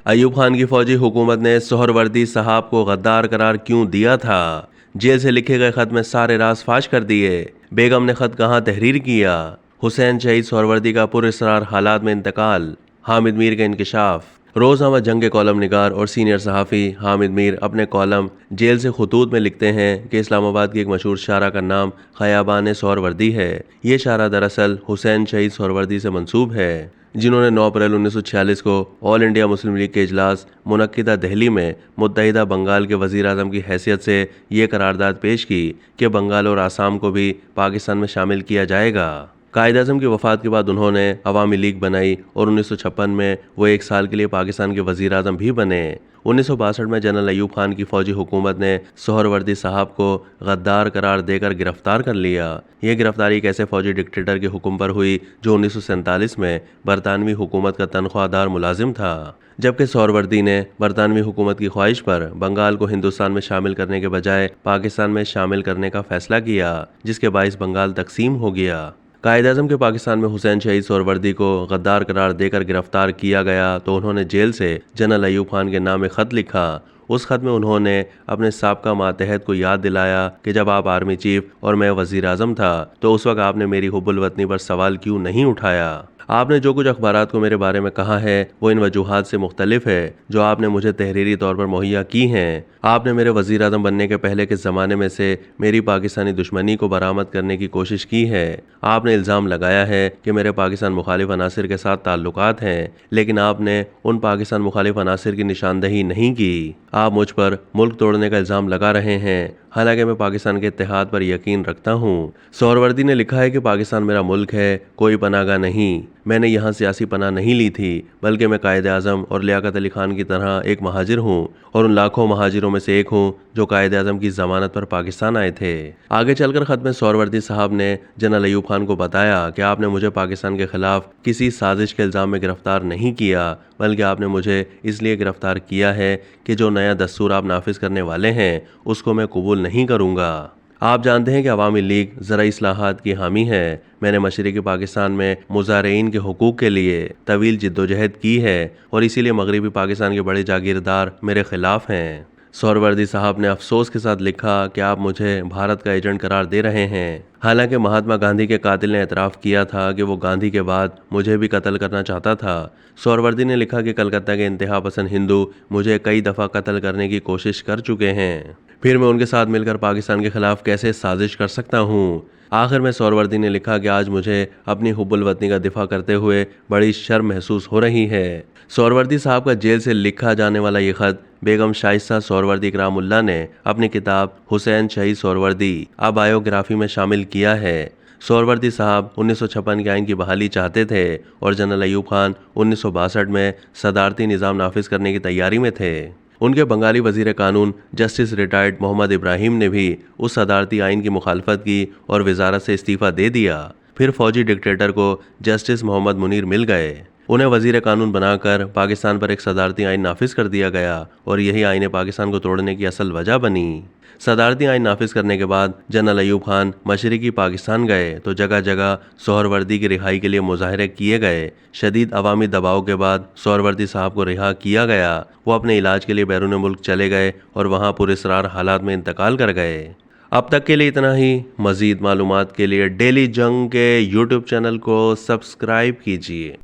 अयूब खान की फौजी हुकूमत ने सोहरवर्दी साहब को गद्दार करार क्यों दिया था? जेल से लिखे गए खत में सारे राज फाश कर दिए। बेगम ने खत कहाँ तहरीर किया? हुसैन शहीद सोहरवर्दी का पुरअसरार हालात में इंतकाल। हामिद मीर का इंकशाफ। रोज़नामा जंग के कॉलम निगार और सीनियर सहाफ़ी हामिद मीर अपने कॉलम जेल से खतूत में लिखते हैं कि इस्लामाबाद की एक मशहूर शारा का नाम खयाबान सोहरवर्दी है। ये शारा दरअसल हुसैन शहीद सोहरवर्दी से मंसूब है, जिन्होंने 9 अप्रैल 1946 को ऑल इंडिया मुस्लिम लीग के इजलास मुनक्किदा दिल्ली में मुत्तहिदा बंगाल के वज़ीर आज़म की हैसियत से ये करारदाद पेश की कि बंगाल और आसाम को भी पाकिस्तान में शामिल किया जाएगा। कायद-ए-आज़म की वफ़ात के बाद उन्होंने अवामी लीग बनाई और 1956 में वो 1 साल के लिए पाकिस्तान के वज़ीर आज़म भी बने। 1962 में जनरल अयूब खान की फौजी हुकूमत ने सोहरवर्दी साहब को गद्दार करार देकर गिरफ्तार कर लिया। ये गिरफ्तारी एक ऐसे फौजी डिक्टेटर के हुक्म पर हुई जो 1947 में बरतानवी हुकूमत का तनख्वाहदार मुलाजिम था, जबकि सोहरवर्दी ने बरतानवी हुकूमत की ख्वाहिश पर बंगाल को हिंदुस्तान में शामिल करने के बजाय पाकिस्तान में शामिल करने का फैसला किया, जिसके बाइस बंगाल तकसीम हो गया। कायद-ए-आज़म के पाकिस्तान में हुसैन शहीद सोहरवर्दी को गद्दार करार देकर गिरफ्तार किया गया तो उन्होंने जेल से जनरल अयूब खान के नाम में खत लिखा। उस खत में उन्होंने अपने साबका मातहत को याद दिलाया कि जब आप आर्मी चीफ और मैं वज़ीर आज़म था तो उस वक्त आपने मेरी हुब्बुल वतनी पर सवाल क्यों नहीं उठाया। आपने जो कुछ अखबारात को मेरे बारे में कहा है वो इन वजूहात से मुख्तलिफ है जो आपने मुझे तहरीरी तौर पर मुहैया की हैं। आपने मेरे वज़ीर आज़म बनने के पहले के ज़माने में से मेरी पाकिस्तानी दुश्मनी को बरामद करने की कोशिश की है। आपने इल्ज़ाम लगाया है कि मेरे पाकिस्तान मुखालिफ अनासिर के साथ ताल्लुकात हैं, लेकिन आपने उन पाकिस्तान मुखालिफ अनासिर की निशानदही नहीं की। आप मुझ पर मुल्क तोड़ने का इल्ज़ाम लगा रहे हैं, हालांकि मैं पाकिस्तान के इत्तेहाद पर यकीन रखता हूँ। सोहरवर्दी ने लिखा है कि पाकिस्तान मेरा मुल्क है, कोई पनाहगाह नहीं। मैंने यहाँ सियासी पनाह नहीं ली थी, बल्कि मैं कायद-ए-आज़म और लियाकत अली खान की तरह एक महाजिर हूँ और उन लाखों महाजिरों में से एक हूँ जो कायद-ए-आज़म की ज़मानत पर पाकिस्तान आए थे। आगे चलकर खत में सोहरवर्दी साहब ने जनरल अयूब खान को बताया कि आपने मुझे पाकिस्तान के खिलाफ किसी साजिश के इल्ज़ाम में गिरफ्तार नहीं किया, बल्कि आपने मुझे इसलिए गिरफ्तार किया है कि जो नया दस्तूर आप नाफिज करने वाले हैं उसको मैं कबूल नहीं करूँगा। आप जानते हैं कि अवामी लीग ज़राई इस्लाहात की हामी है। मैंने मशरक़ी पाकिस्तान में मुज़ारिईन के हुकूक़ के लिए तवील जिद्दोजहद की है और इसीलिए मगरबी पाकिस्तान के बड़े जागीरदार मेरे खिलाफ हैं। सोहरवर्दी साहब ने अफसोस के साथ लिखा कि आप मुझे भारत का एजेंट करार दे रहे हैं। हालांकि महात्मा गांधी के कातिल ने एतराफ़ किया था कि वो गांधी के बाद मुझे भी कत्ल करना चाहता था। सोहरवर्दी ने लिखा कि कलकत्ता के इंतहा पसंद हिंदू मुझे कई दफ़ा कत्ल करने की कोशिश कर चुके हैं, फिर मैं उनके साथ मिलकर पाकिस्तान के खिलाफ कैसे साजिश कर सकता हूँ। आखिर में सोहरवर्दी ने लिखा कि आज मुझे अपनी हुब्बुल वतनी का दिफा करते हुए बड़ी शर्म महसूस हो रही है। सोहरवर्दी साहब का जेल से लिखा जाने वाला ये खत बेगम शाइस्ता सोहरवर्दी इकरामुल्लाह ने अपनी किताब हुसैन शहीद सोहरवर्दी आ बायोग्राफी में शामिल किया है। सोहरवर्दी साहब 1956 के आइन की बहाली चाहते थे और जनरल अयूब खान 1962 में सदारती निज़ाम नाफिज करने की तैयारी में थे। उनके बंगाली वजीर कानून जस्टिस रिटायर्ड मोहम्मद इब्राहिम ने भी उस सदारती आइन की मुखालफत की और वजारत से इस्तीफ़ा दे दिया। फिर फौजी डिक्टेटर को जस्टिस मोहम्मद मुनीर मिल गए। उन्हें वजीर कानून बनाकर पाकिस्तान पर एक सदारती आइन नाफिज कर दिया गया और यही आइन पाकिस्तान को तोड़ने की असल वजह बनी। सदारती आइन नाफिज करने के बाद जनरल अयूब खान मशरक़ी पाकिस्तान गए तो जगह जगह सोहरवर्दी की रिहाई के लिए मुजाहरे किए गए। शदीद अवामी दबाव के बाद सोहरवर्दी साहब को रिहा किया गया। वो अपने इलाज के लिए बैरून मुल्क चले गए और वहाँ पुरअसरार हालात में इंतकाल कर गए। अब तक के लिए इतना ही। मज़ीद मालूमात के लिए डेली जंग के यूट्यूब चैनल को सब्सक्राइब कीजिए।